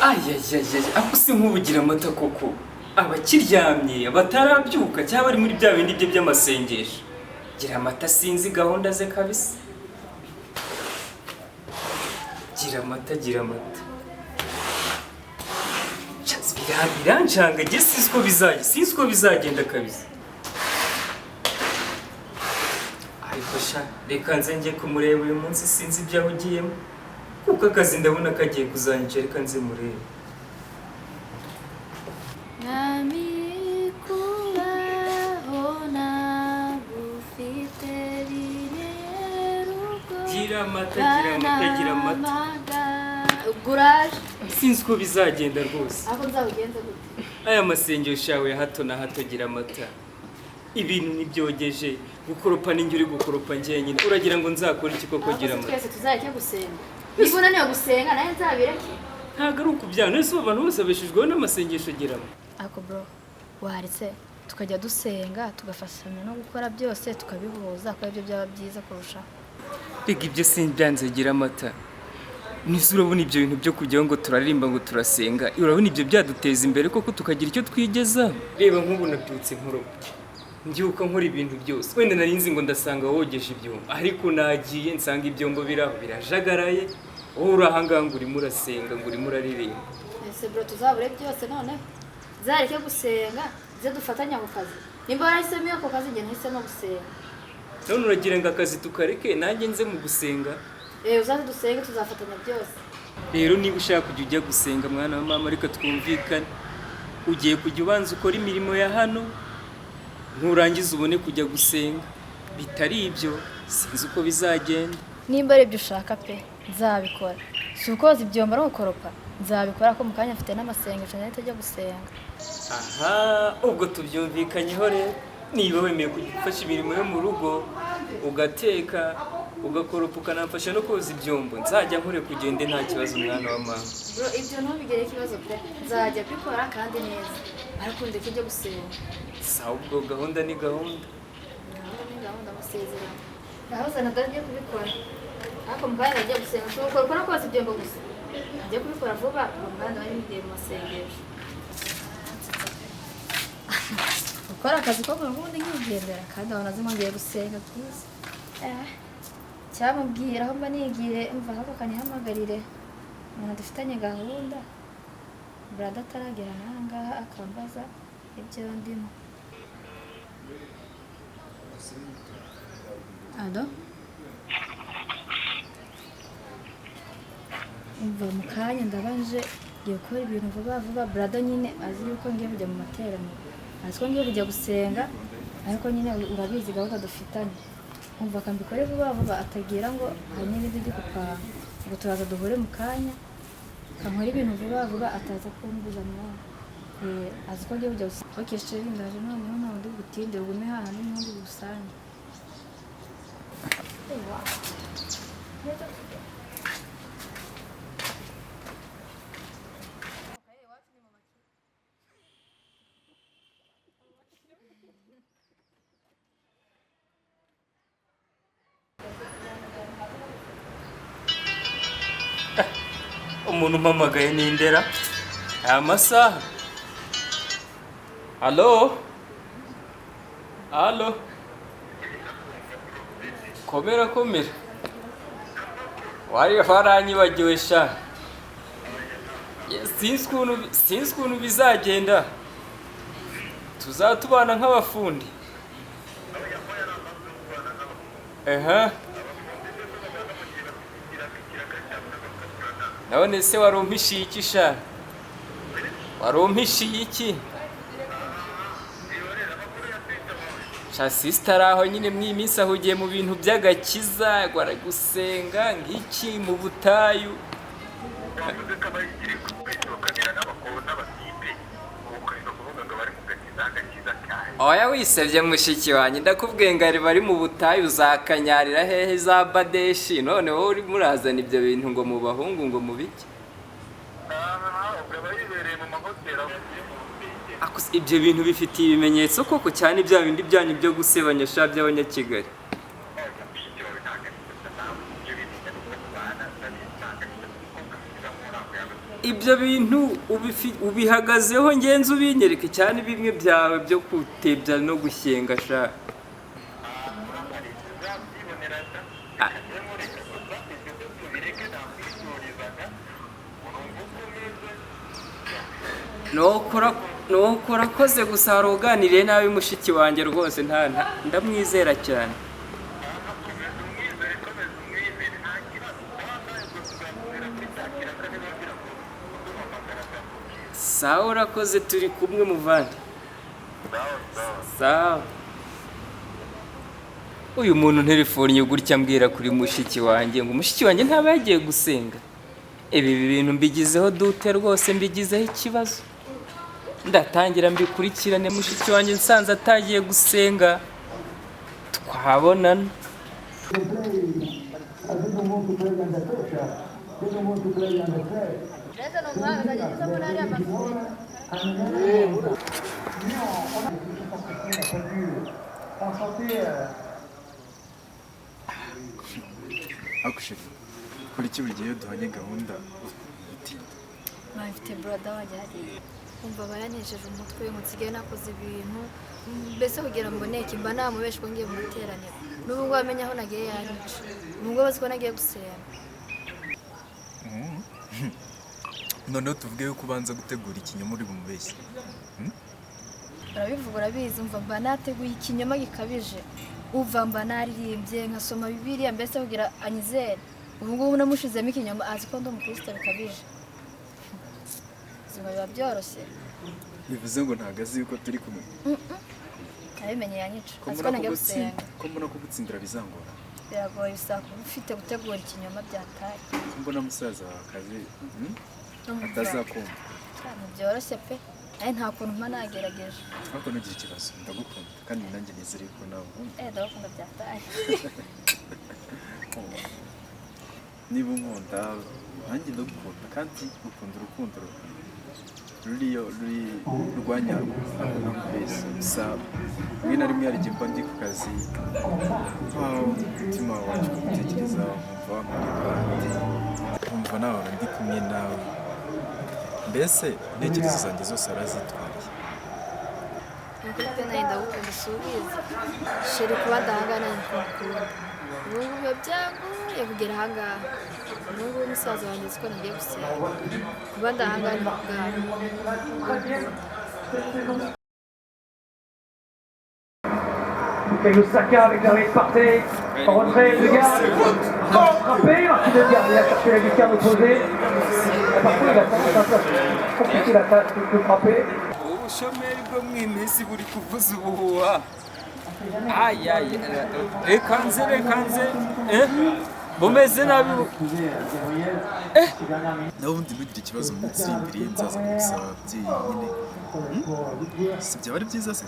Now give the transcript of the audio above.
ayayayay ako se nk'ubugira amata koko abakiryamye batarabyuka cyangwa bari muri bya bindi bye by'amasengesho gira amata sinzi gahunda ze kabisa gira amata birancanga je sinzi ko bizagenda kabisa ariko sha reka nze njye kumureba uyu munsi sinzi ibyaho ugiyemo kuko akazi ndabona kagiye kuzanyica reka nze murebe gira amata Guraje sinzi ko bizagenda rwose aho nzabugenze gute aya masengesho yawe hato na hato gira amata ibintu nibyogeje gukoropa ninjye uri gukoropa njyenyine uragira ngo nzakora iki koko gira amata twese tuzajya gusenga niba unaniwe gusenga nayo nzabireke ntabwo ari ukubyana ese abantu bose babeshejweho n'amasengesho gira amata ako bro waritse tukajya dusenga tugafashanya no gukora byose tukabihuza ko ibyo byaba byiza kurushaho rega ibyo simbyanze gira amata nise urabona ibyo bintu byo kujyaho ngo turaririmba ngo turasenga urabona ibyo byaduteza imbere koko tukagira icyo twigezaho reba nk'ubu nabyutse nkoropa mbyuka nkora ibintu byose wenda nari nzi ngo ndasanga wogeje ibyombo ariko nagiye nsanga ibyombo biraho birajagaraye wowe uri ahangaha ngo urimo urasenga ngo urimo uraririmba ese bro tuzabure byose none zareke gusenga ze dufatanya ku kazi nimba warahisemo ako kazi njye nahisemo gusenga none uragira ngo akazi tukareke nanjye nze mu gusenga uzaze dusenge tuzafatanya byose rero niba ushaka kujya ujya gusenga mwana wa mama reka twumvikane ugiye kujya ubanza ukora imirimo ya hano nturangiza ubone kujya gusenga bitari ibyo sinzi uko bizagenda nimba ari ibyo ushaka pe nzabikora si ukoza ibyombo no gukoropa nzabikora ko mu kanya afite n'amasengesho nahita ajya gusenga aha ubwo tubyumvikanyeho rero niba wemeye kujya ufasha imirimo yo mu rugo ugateka ugakoropa ukanamfasha no koza ibyombo nzajya nkore kugende nta kibazo umwana wa mama bro ibyo ntubigere ikibazo pe nzajya bikora kandi neza ariko ndeke njye gusenga sawa ubwo gahunda ni gahunda amasezerano ndahoze nadagiye kubikora ariko mu kanya nagiye gusenga ushobora no koza ibyombo gusa njye kubikora vuba mu muhanda wari mugiye mu masengesho gukora akazi ko mu rubundi nkigendera kandi abona zimwongeye gusenga byiza cyamubwira aho mba nigire umva ahubwo kanihamagarire umuntu dufitanye gahunda brada ataragera n'ahangaha akambaza ibyo ndimo ado umva mu kanya ndabanje ngiye gukora ibintu vuba brada nyine azi yuko ngiye kujya mu materaniro azi ko ngiye kujya gusenga ariko nyine urabizi gahunda dufitanye umva akambikore vuba atagira ngo hari n'ibindi byo gupanga ngo turaza duhure mu kanya kankora ibintu vuba ataza kumbuza mwana azi ko ngiye kujya gusenga okesheje ndaje noneho nta wundi butinde ugume hahandi n'undi gusange umuntu umpamagaye ni Ndera aya masaha halo komera waranyibagiwe sha sinzi ukuntu bizagenda tuzatubana nk'abafundi none se warumpishiye iki sha warumpishiye iki sha sister aho nyine mw'iyi minsi ahugiye mu bintu by'agakiza gwara gusenga ngiki mu butayu oya wisebye mushiki wanjye ndakubwiye ngo ari bari mu butayu uzakanyarira hehe za badeshi none wowe uri murazana ibyo bintu ngo mu bahungu ngo mu biki ibyo bintu bifitiye ibimenyetso koko cyane bya bindi byanyu byo gusebanya sha by'abanyakigali ibyo bintu ubihagazeho ngenzi ubinyereke cyane bimwe byawe byo kutebya no gushyenga sha. Nokora koze gusa haruganiriye nabi mushiki wanjye rwose ndamwizera cyane. Sawa urakoze turi kumwe muvandi. Sawa. Uyu muntu nterefonnye gutya ambwira kuri mushiki wanjye ngo mushiki wanjye ntaba yagiye gusenga. Ibi bintu mbigizeho dute rwose mbigizeho ikibazo. Ndatangira mbikurikirane mushiki wanjye nsanze atagiye gusenga twabonana. Akushiri kuri iki buri gihe duhanye gahunda mfite brother wanjye hariya umva bayanesheje umutwe ngo nsigaye nakoze ibintu mbese kugira ngo mboneke mba namubeshe ko ngiye mu materaniro n'ubu ngo bamenye aho nagiye yanyica nubwo bazi ko nagiye gusenga. noneho tuvuge yuko ubanza gutegura ikinyoma uri bumubeshye. Urabivuga urabizi umva mba nateguye ikinyoma gikabije uva mba naririmbye nkasoma bibiliya mbese kugira anyizere ubu ngubu namushizemo ikinyoma azi ko ndi umukristo bikabije. Biba byoroshye bivuze ngo ntago azi yuko turi kumwe. Nabimenye yanyica azi ko nagiye gusenga. Ko mbona ko gutsindira bizangora. Biragoye bisaba kuba ufite gutegura ikinyoma byataye. Mbona musaza wa kazi atazakumva. Byoroshye pe ari nta kuntu mpa nagerageje. Ariko ntugire ikibazo ndagukunda kandi nanjye nizere ko nawe ndagukunda byataye. niba unkunda nanjye ndagukunda kandi gukunda urukundo rurwanya mbese gusa rimwe na rimwe hari igihe mba ndi ku kazi umutima wacu ukagutekereza nkumva nahora ndi kumwe nawe mbese intekerezo zanjye zose arazitwariye. Nukuri pe nawe ndagukunda usubiza sheri kuba ndahangana nkumukunda ubu ngubu byangoye kugera ahangaha ubu ngubu umusaza wanjye uzi ko nagiye gusenga kuba ndahangana Bukayo Saka avec la répartie, en retrait de garde, frappé, Marquis de garde, il a cherché la lucarne opposée. Parfois il a tenté un peu compliqué la tâche de frapper. Ubushomeri bwo mwimesi buri kuvuza ubuhuha. Reka nze bumeze nabi. nawe ubundi ntugire ikibazo mu minsi iri imbere nzaza kugusaba ababyeyi nyine si byaba ari byiza se.